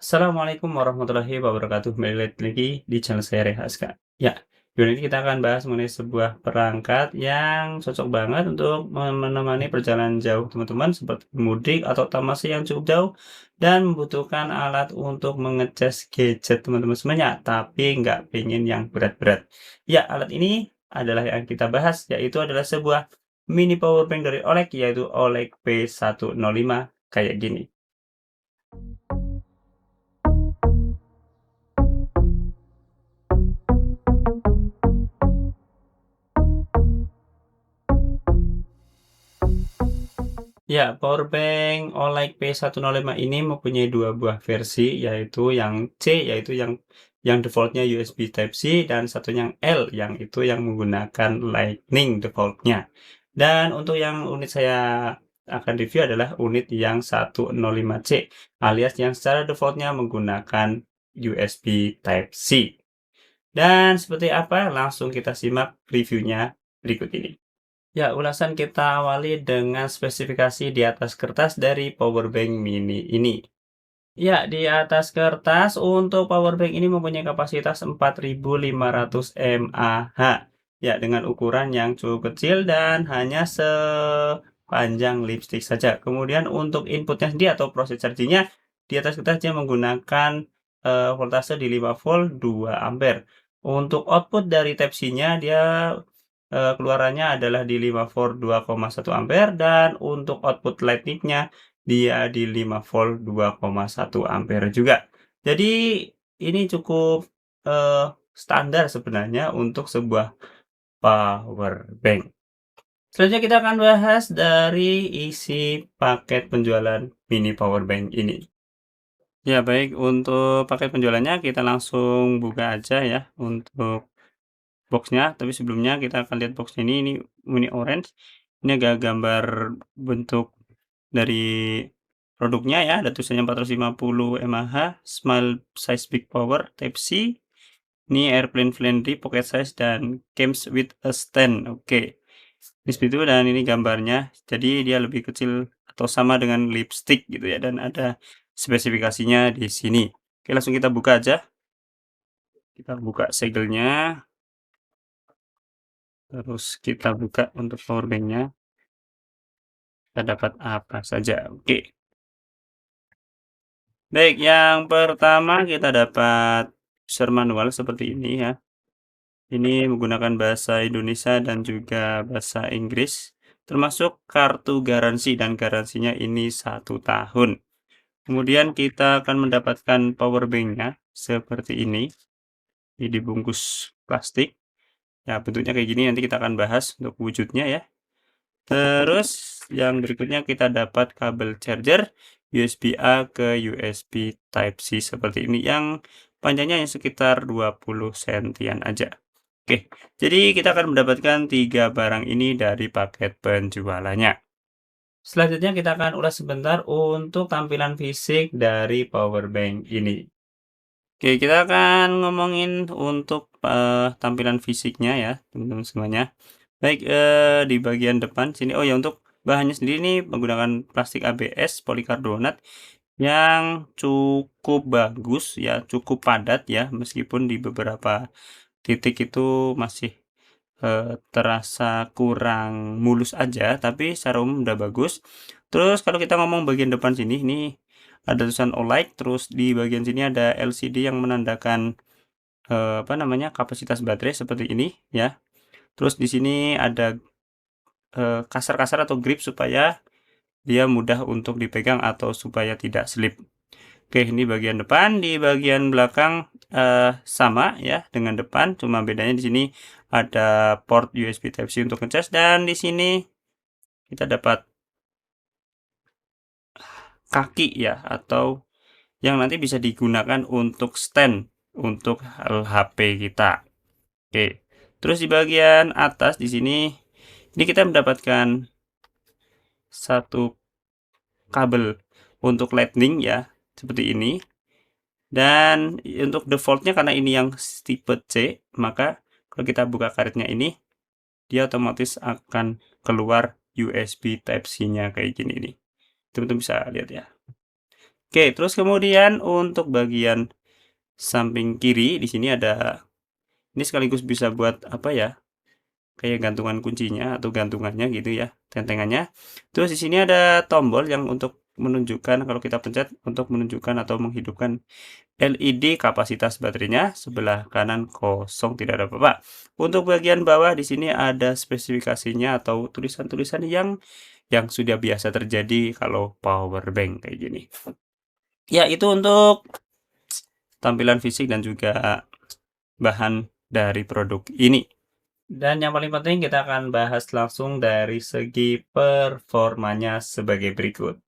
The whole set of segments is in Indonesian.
Assalamualaikum warahmatullahi wabarakatuh. Kembali lagi di channel saya Rehan, Kak. Ya, video ini kita akan bahas mengenai sebuah perangkat yang cocok banget untuk menemani perjalanan jauh teman-teman seperti mudik atau tamasya yang cukup jauh dan membutuhkan alat untuk mengecas gadget teman-teman semuanya, tapi nggak pengen yang berat-berat. Ya, alat ini adalah yang kita bahas, yaitu adalah sebuah mini power bank dari OLED, yaitu OLED P105 kayak gini. Ya, powerbank OLED P105 ini mempunyai dua buah versi, yaitu yang C, yaitu yang defaultnya USB Type-C, dan satunya yang L, yang itu yang menggunakan Lightning defaultnya. Dan untuk yang unit saya akan review adalah unit yang 105C, alias yang secara defaultnya menggunakan USB Type-C. Dan seperti apa? Langsung kita simak reviewnya berikut ini. Ya, ulasan kita awali dengan spesifikasi di atas kertas dari powerbank mini ini. Ya, di atas kertas untuk powerbank ini mempunyai kapasitas 4500 mAh. Ya, dengan ukuran yang cukup kecil dan hanya sepanjang lipstick saja. Kemudian untuk inputnya sendiri atau proses chargingnya di atas kertas dia menggunakan voltase di 5 volt 2 ampere. Untuk output dari Type-C-nya dia keluarannya adalah di 5 volt 2,1 ampere dan untuk output lightning-nya dia di 5 volt 2,1 ampere juga. Jadi ini cukup standar sebenarnya untuk sebuah power bank. Selanjutnya kita akan bahas dari isi paket penjualan mini power bank ini. Ya baik, untuk paket penjualannya kita langsung buka aja ya untuk boxnya, tapi sebelumnya kita akan lihat box ini mini orange. Ini agak gambar bentuk dari produknya ya, ada tulisannya 450 mAh, small size big power, Type C. Ini airplane friendly, pocket size, dan comes with a stand. Oke, ini seperti itu dan ini gambarnya. Jadi dia lebih kecil atau sama dengan lipstick gitu ya, dan ada spesifikasinya di sini. Oke, langsung kita buka aja. Kita buka segelnya. Terus kita buka untuk power bank-nya. Kita dapat apa saja. Oke. Baik, yang pertama kita dapat user manual seperti ini ya. Ini menggunakan bahasa Indonesia dan juga bahasa Inggris. Termasuk kartu garansi dan garansinya ini 1 tahun. Kemudian kita akan mendapatkan power bank-nya seperti ini. Ini dibungkus plastik. Ya, bentuknya kayak gini, nanti kita akan bahas untuk wujudnya ya. Terus yang berikutnya kita dapat kabel charger USB-A ke USB Type-C seperti ini yang panjangnya yang sekitar 20 sentian aja. Oke, jadi kita akan mendapatkan 3 barang ini dari paket penjualannya. Selanjutnya kita akan ulas sebentar untuk tampilan fisik dari power bank ini. Oke, kita akan ngomongin untuk tampilan fisiknya ya, teman-teman semuanya. Baik, di bagian depan sini, oh ya, untuk bahannya sendiri ini menggunakan plastik ABS polikarbonat yang cukup bagus ya, cukup padat ya, meskipun di beberapa titik itu masih terasa kurang mulus aja, tapi secara umum udah bagus. Terus kalau kita ngomong bagian depan sini, ini ada tulisan OLED, terus di bagian sini ada LCD yang menandakan kapasitas baterai seperti ini ya. Terus di sini ada kasar-kasar atau grip supaya dia mudah untuk dipegang atau supaya tidak slip. Oke, ini bagian depan. Di bagian belakang sama ya dengan depan, cuma bedanya di sini ada port USB Type-C untuk ngecas dan di sini kita dapat kaki ya atau yang nanti bisa digunakan untuk stand untuk HP kita. Oke. Terus di bagian atas di sini ini kita mendapatkan satu kabel untuk lightning ya, seperti ini. Dan untuk defaultnya karena ini yang tipe C, maka kalau kita buka karetnya ini, dia otomatis akan keluar USB Type-C-nya kayak gini nih. Teman-teman bisa lihat ya. Oke, terus kemudian untuk bagian samping kiri di sini ada ini sekaligus bisa buat apa ya, kayak gantungan kuncinya atau gantungannya gitu ya, tentengannya. Terus di sini ada tombol yang untuk menunjukkan kalau kita pencet untuk menunjukkan atau menghidupkan LED kapasitas baterainya, sebelah kanan kosong tidak ada apa-apa. Untuk bagian bawah di sini ada spesifikasinya atau tulisan-tulisan yang sudah biasa terjadi kalau power bank kayak gini. Ya, itu untuk tampilan fisik dan juga bahan dari produk ini. Dan yang paling penting kita akan bahas langsung dari segi performanya sebagai berikut.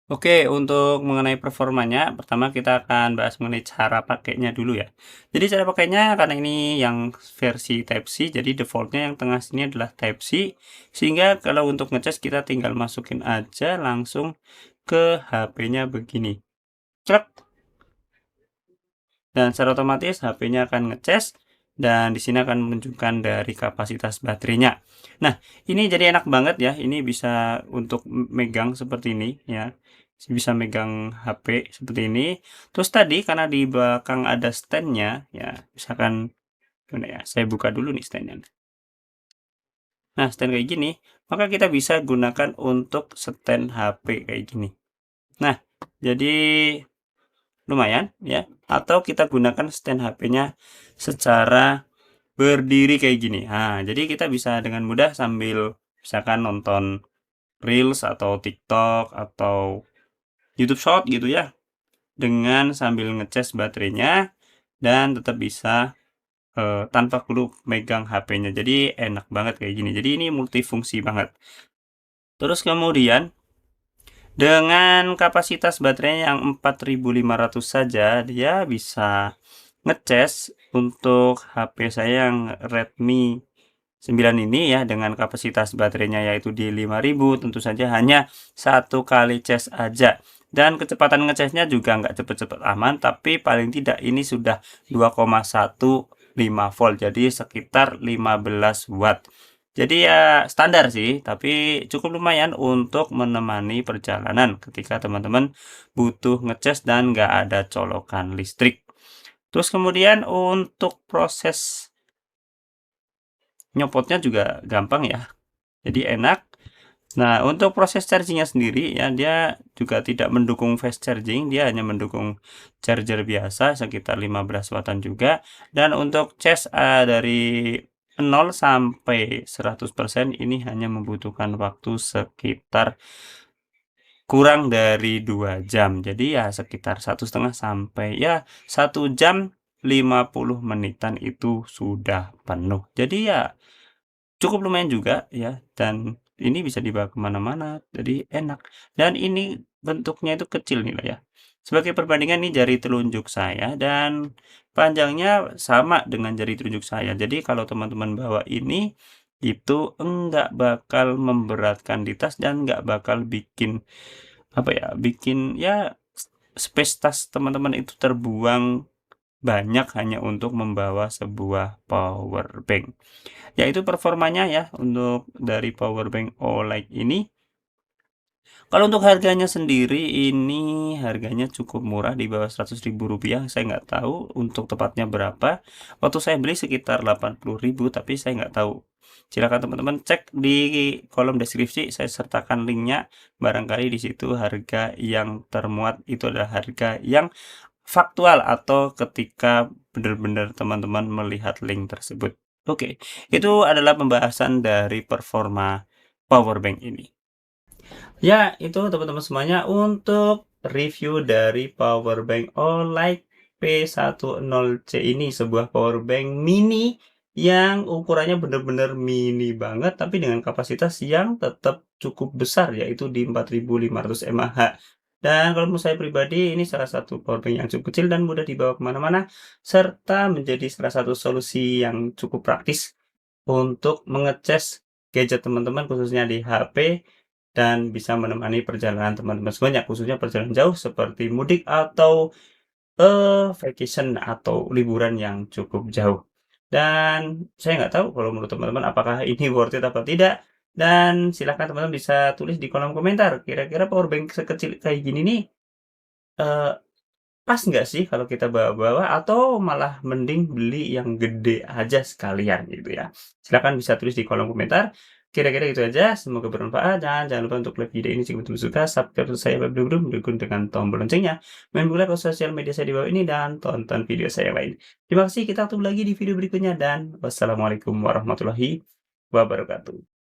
Oke, untuk mengenai performanya, pertama kita akan bahas mengenai cara pakainya dulu ya. Jadi cara pakainya karena ini yang versi Type-C, jadi defaultnya yang tengah sini adalah Type-C, sehingga kalau untuk ngecas kita tinggal masukin aja langsung ke HP-nya begini. Cek. Dan secara otomatis HP-nya akan ngecas dan di sini akan menunjukkan dari kapasitas baterainya. Nah, ini jadi enak banget ya. Ini bisa untuk megang seperti ini ya. Bisa megang HP seperti ini. Terus tadi karena di belakang ada stand-nya ya, misalkan gimana ya? Saya buka dulu nih stand-nya. Nah, stand kayak gini, maka kita bisa gunakan untuk stand HP kayak gini. Nah, jadi lumayan ya, atau kita gunakan stand HP-nya secara berdiri kayak gini. Nah, jadi kita bisa dengan mudah sambil misalkan nonton Reels atau TikTok atau YouTube Short gitu ya, dengan sambil ngecas baterainya dan tetap bisa tanpa perlu megang HP-nya. Jadi enak banget kayak gini. Jadi ini multifungsi banget. Terus kemudian dengan kapasitas baterainya yang 4500 saja, dia bisa ngecas untuk HP saya yang Redmi 9 ini ya, dengan kapasitas baterainya yaitu di 5000, tentu saja hanya satu kali cas aja. Dan kecepatan ngecasnya juga nggak cepet-cepet aman, tapi paling tidak ini sudah 2,15 volt, jadi sekitar 15 watt. Jadi ya standar sih, tapi cukup lumayan untuk menemani perjalanan ketika teman-teman butuh ngecas dan nggak ada colokan listrik. Terus kemudian untuk proses nyopotnya juga gampang ya, jadi enak. Nah, untuk proses chargingnya sendiri ya, dia juga tidak mendukung fast charging, dia hanya mendukung charger biasa sekitar 15 wattan juga. Dan untuk cas dari 0 sampai 100% ini hanya membutuhkan waktu sekitar kurang dari 2 jam. Jadi ya sekitar 1,5 sampai ya 1 jam 50 menitan itu sudah penuh. Jadi ya cukup lumayan juga ya, dan ini bisa dibawa kemana-mana, jadi enak. Dan ini bentuknya itu kecil nih lah ya. Sebagai perbandingan nih jari telunjuk saya dan panjangnya sama dengan jari telunjuk saya. Jadi kalau teman-teman bawa ini, itu enggak bakal memberatkan di tas dan enggak bakal bikin, apa ya, bikin ya space tas teman-teman itu terbuang banyak hanya untuk membawa sebuah power bank. Yaitu performanya ya untuk dari power bank OLED ini. Kalau untuk harganya sendiri ini harganya cukup murah di bawah Rp100.000. Saya nggak tahu untuk tepatnya berapa. Waktu saya beli sekitar 80.000 tapi saya nggak tahu. Silakan teman-teman cek di kolom deskripsi, saya sertakan linknya. Barangkali di situ harga yang termuat itu adalah harga yang faktual atau ketika benar-benar teman-teman melihat link tersebut. Oke, itu adalah pembahasan dari performa power bank ini. Ya, itu teman-teman semuanya untuk review dari power bank OLED P10C ini, sebuah power bank mini yang ukurannya benar-benar mini banget, tapi dengan kapasitas yang tetap cukup besar, yaitu di 4500 mAh. Dan kalau menurut saya pribadi, ini salah satu power bank yang cukup kecil dan mudah dibawa kemana-mana, serta menjadi salah satu solusi yang cukup praktis untuk mengecas gadget teman-teman, khususnya di HP, dan bisa menemani perjalanan teman-teman semuanya, khususnya perjalanan jauh seperti mudik atau vacation atau liburan yang cukup jauh. Dan saya nggak tahu kalau menurut teman-teman apakah ini worth it apa tidak, dan silahkan teman-teman bisa tulis di kolom komentar, kira-kira power bank sekecil kayak gini nih eee, pas nggak sih kalau kita bawa-bawa atau malah mending beli yang gede aja sekalian gitu ya? Silakan bisa tulis di kolom komentar. Kira-kira itu aja, semoga bermanfaat dan jangan lupa untuk like video ini jika betul suka, subscribe saya dukung dengan tombol loncengnya, main bola ke sosial media saya di bawah ini dan tonton video saya yang lain. Terima kasih, kita ketemu lagi di video berikutnya dan wassalamualaikum warahmatullahi wabarakatuh.